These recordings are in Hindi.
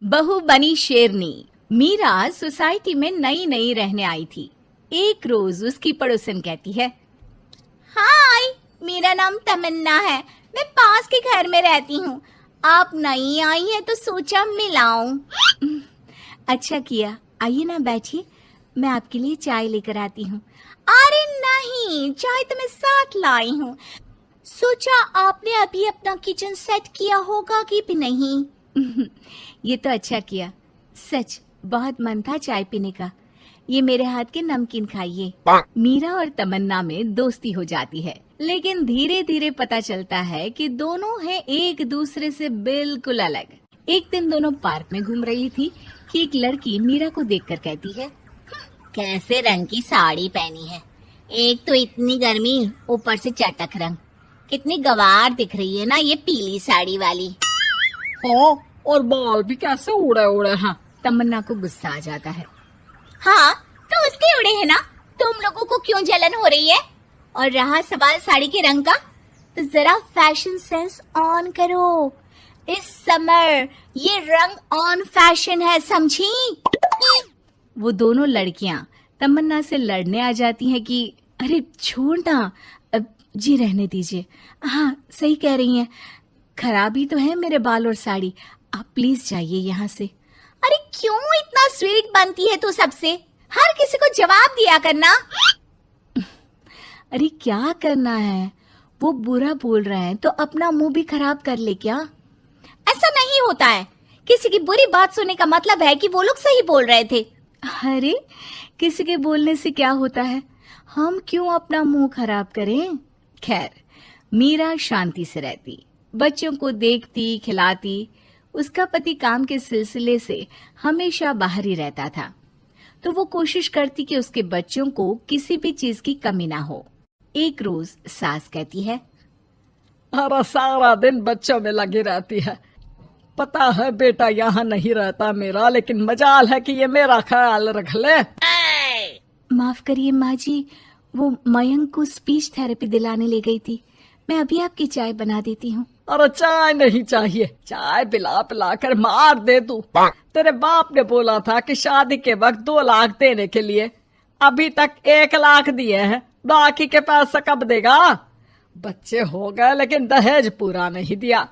बहू बनी शेरनी। मीरा सोसाइटी में नई नई रहने आई थी। एक रोज उसकी पड़ोसन कहती है, हाय, मेरा नाम तमन्ना है, मैं पास के घर में रहती हूँ। आप नई आई हैं तो सोचा मिलाऊं। अच्छा किया, आइए ना बैठिए, मैं आपके लिए चाय लेकर आती हूँ। अरे नहीं, चाय तो मैं साथ लाई हूँ। सोचा आपने अभी अपना किचन सेट किया होगा कि भी नहीं। ये तो अच्छा किया, सच बहुत मन था चाय पीने का। ये मेरे हाथ के नमकीन खाइए। मीरा और तमन्ना में दोस्ती हो जाती है, लेकिन धीरे धीरे पता चलता है कि दोनों हैं एक दूसरे से बिल्कुल अलग। एक दिन दोनों पार्क में घूम रही थी कि एक लड़की मीरा को देखकर कहती है, कैसे रंग की साड़ी पहनी है, एक तो इतनी गर्मी, ऊपर से चटक रंग। कितनी गवार दिख रही है ना ये पीली साड़ी वाली। हाँ, और बाल भी कैसे उड़े उड़े हैं। तमन्ना को गुस्सा आ जाता है। हाँ, तो उसके उड़े हैं ना, तुम लोगों को क्यों जलन हो रही है? और रहा सवाल साड़ी के रंग का, तो जरा फैशन सेंस ऑन करो। इस समर ये रंग ऑन फैशन है, समझी? वो दोनों लड़कियां तमन्ना से लड़ने आ जाती हैं कि अरे छोड़ ना, जी रहने दीजिए। हाँ, सही कह रही हैं, खराबी तो है मेरे बाल और साड़ी, आप प्लीज जाइए यहाँ से। अरे क्यों इतना स्वीट बनती है तू सबसे? हर किसी को जवाब दिया करना। अरे क्या करना है, वो बुरा बोल रहे हैं तो अपना मुंह भी खराब कर ले क्या? ऐसा नहीं होता है, किसी की बुरी बात सुनने का मतलब है कि वो लोग सही बोल रहे थे। अरे किसी के बोलने से क्या होता है, हम क्यों अपना मुंह खराब करें। खैर, मीरा शांति से रहती, बच्चों को देखती खिलाती। उसका पति काम के सिलसिले से हमेशा बाहर ही रहता था, तो वो कोशिश करती कि उसके बच्चों को किसी भी चीज की कमी ना हो। एक रोज सास कहती है, अरे सारा दिन बच्चों में लगी रहती है। पता है बेटा यहाँ नहीं रहता मेरा, लेकिन मजाल है कि ये मेरा ख्याल रख ले। माफ करिए माँ जी, वो मयंक को स्पीच थेरेपी दिलाने ले गई थी, मैं अभी आपकी चाय बना देती हूँ। अरे चाय नहीं चाहिए, चाय पिला पिला कर मार दे तू। तेरे बाप ने बोला था कि शादी के वक्त 2 लाख देने के लिए, अभी तक 1 लाख दिए हैं, बाकी के पैसा कब देगा? बच्चे हो गए लेकिन दहेज पूरा नहीं दिया।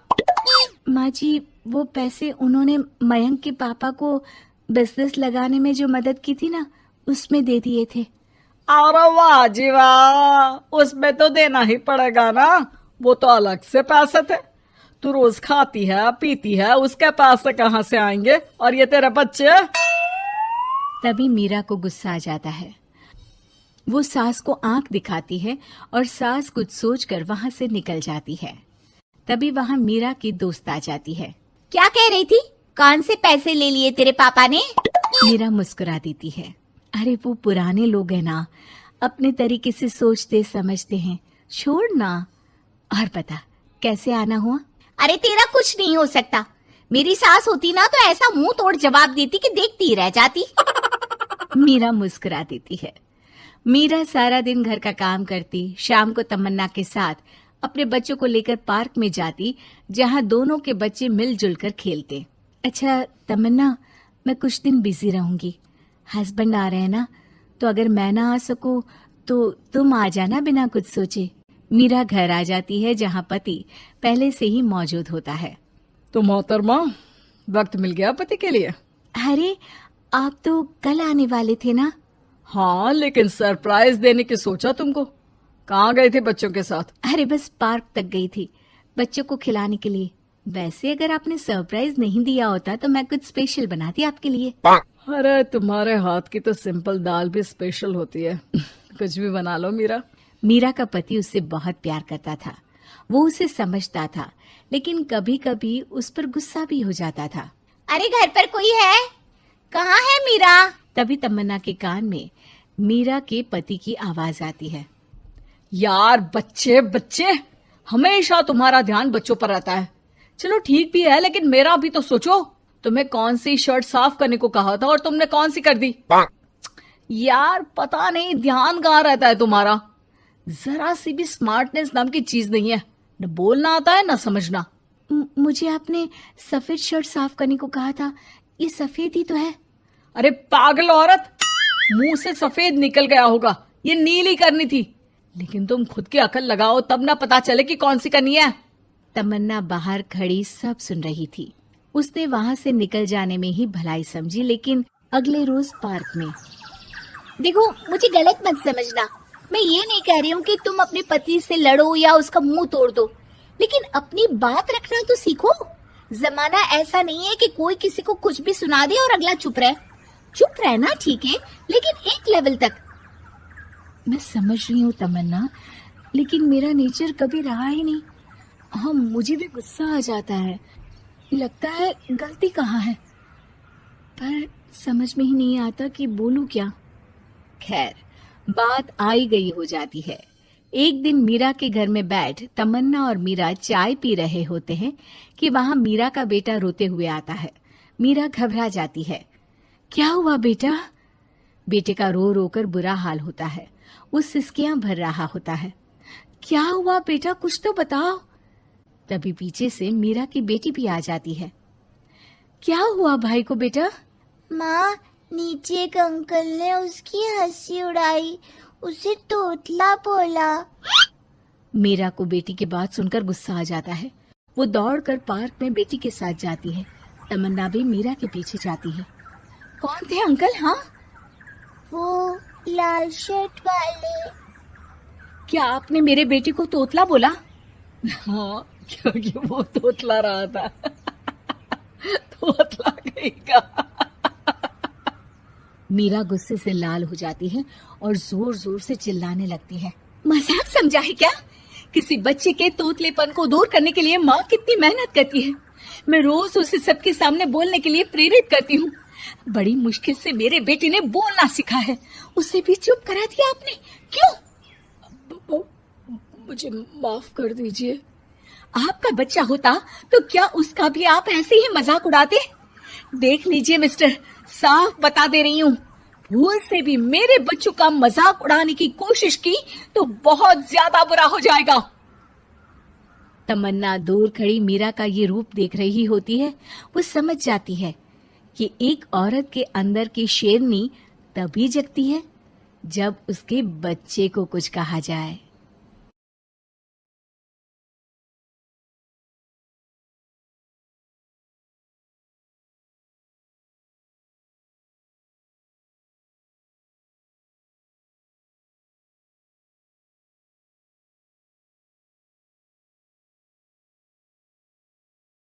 माँ जी, वो पैसे उन्होंने मयंक के पापा को बिजनेस लगाने में जो मदद की थी ना, उसमें दे दिए थे। अरे वाह जी वाह, उसमें तो देना ही पड़ेगा ना, वो तो अलग से पैसे थे। तू रोज खाती है पीती है, उसके पैसे कहाँ से आएंगे? और ये तेरे बच्चे। तभी मीरा को गुस्सा आ जाता है। वो सास को आंख दिखाती है और सास कुछ सोचकर वहां से निकल जाती है। तभी वहां मीरा की दोस्त आ जाती है। क्या कह रही थी? कौन से पैसे ले लिए तेरे पापा ने? मीरा मुस्कुरा देती है। अरे वो पुराने लोग हैं ना, अपने तरीके से सोचते समझते हैं, छोड़ ना। और बता कैसे आना हुआ? अरे तेरा कुछ नहीं हो सकता। मेरी सास होती ना तो ऐसा मुंह तोड़ जवाब देती कि देखती ही रह जाती। मीरा मुस्कुरा देती है। मीरा सारा दिन घर का काम करती, शाम को तमन्ना के साथ अपने बच्चों को लेकर पार्क में जाती, जहां दोनों के बच्चे मिलजुल कर खेलते। अच्छा तमन्ना, मैं कुछ दिन बिजी रहूंगी, हस्बैंड आ रहे हैं ना, तो अगर मैं ना आ सकूं तो तुम आ जाना बिना कुछ सोचे। मीरा घर आ जाती है, जहां पति पहले से ही मौजूद होता है। तो मोहतरमा, वक्त मिल गया पति के लिए? अरे आप तो कल आने वाले थे ना? हाँ, लेकिन सरप्राइज देने की सोचा तुमको। कहाँ गए थे बच्चों के साथ? अरे बस पार्क तक गई थी, बच्चों को खिलाने के लिए। वैसे अगर आपने सरप्राइज नहीं दिया होता तो मैं कुछ स्पेशल बनाती आपके लिए। अरे तुम्हारे हाथ की तो सिंपल दाल भी स्पेशल होती है। कुछ भी बना लो मीरा। मीरा का पति उससे बहुत प्यार करता था, वो उसे समझता था, लेकिन कभी कभी उस पर गुस्सा भी हो जाता था। अरे घर पर कोई है? कहाँ है मीरा? तभी तमन्ना के कान में मीरा के पति की आवाज आती है। यार बच्चे बच्चे, हमेशा तुम्हारा ध्यान बच्चों पर रहता है। चलो ठीक भी है, लेकिन मेरा भी तो सोचो। तुम्हें कौन सी शर्ट साफ करने को कहा था और तुमने कौन सी कर दी? यार पता नहीं ध्यान कहाँ रहता है तुम्हारा। जरा सी भी स्मार्टनेस नाम की चीज नहीं है, न बोलना आता है न समझना। मुझे आपने सफेद शर्ट साफ करने को कहा था, ये सफेद ही तो है। अरे पागल औरत, मुंह से सफेद निकल गया होगा, ये नीली करनी थी। लेकिन तुम खुद की अकल लगाओ तब ना पता चले कि कौन सी करनी है। तमन्ना बाहर खड़ी सब सुन रही थी। उसने वहां से निकल जाने में ही भलाई समझी, लेकिन अगले रोज पार्क में। देखो, मुझे गलत मत समझना, मैं ये नहीं कह रही हूँ कि तुम अपने पति से लड़ो या उसका मुंह तोड़ दो, लेकिन अपनी बात रखना तो सीखो। जमाना ऐसा नहीं है कि कोई किसी को कुछ भी सुना दे और अगला चुप रहे। चुप रहना ठीक है, लेकिन एक लेवल तक। मैं समझ रही हूँ तमन्ना, लेकिन मेरा नेचर कभी रहा ही नहीं। हाँ, मुझे भी गुस्सा आ जाता है, लगता है गलती कहाँ है, पर समझ में ही नहीं आता कि बोलूं क्या। खैर, बात आई गई हो जाती है। एक दिन मीरा के घर में बैठ तमन्ना और मीरा चाय पी रहे होते हैं कि वहां मीरा का बेटा रोते हुए आता है। मीरा घबरा जाती है। क्या हुआ बेटा? बेटे का रो रो कर बुरा हाल होता है। वो सिसकियां भर रहा होता है। क्या हुआ बेटा, कुछ तो बताओ। तभी पीछे से मीरा की बेटी भी आ जाती है। क्या हुआ भाई को बेटा? माँ, नीचे एक अंकल ने उसकी हंसी उड़ाई, उसे तोतला बोला। मीरा को बेटी की बात सुनकर गुस्सा आ जाता है। वो दौड़कर पार्क में बेटी के साथ जाती है। तमन्ना भी मीरा के पीछे जाती है। कौन थे अंकल? हाँ, वो लाल शर्ट वाले। क्या आपने मेरे बेटे को तोतला बोला? हाँ, क्योंकि वो तोतला रहा था। तोतला कहेगा। मीरा गुस्से से लाल हो जाती है और जोर जोर से चिल्लाने लगती है। मजाक समझा है क्या? किसी बच्चे के तोतलेपन को दूर करने के लिए माँ कितनी मेहनत करती है। मैं रोज उसे सबके सामने बोलने के लिए प्रेरित करती हूँ। बड़ी मुश्किल से मेरे बेटे ने बोलना सीखा है, उसे भी चुप करा दिया आपने। क्यों? मुझे माफ कर दीजिए। आपका बच्चा होता तो क्या उसका भी आप ऐसे ही मजाक उड़ाते? देख लीजिए मिस्टर, साफ बता दे रही हूँ, भूल से भी मेरे बच्चों का मजाक उड़ाने की कोशिश की तो बहुत ज्यादा बुरा हो जाएगा। तमन्ना दूर खड़ी मीरा का ये रूप देख रही होती है। वो समझ जाती है कि एक औरत के अंदर की शेरनी तभी जगती है जब उसके बच्चे को कुछ कहा जाए।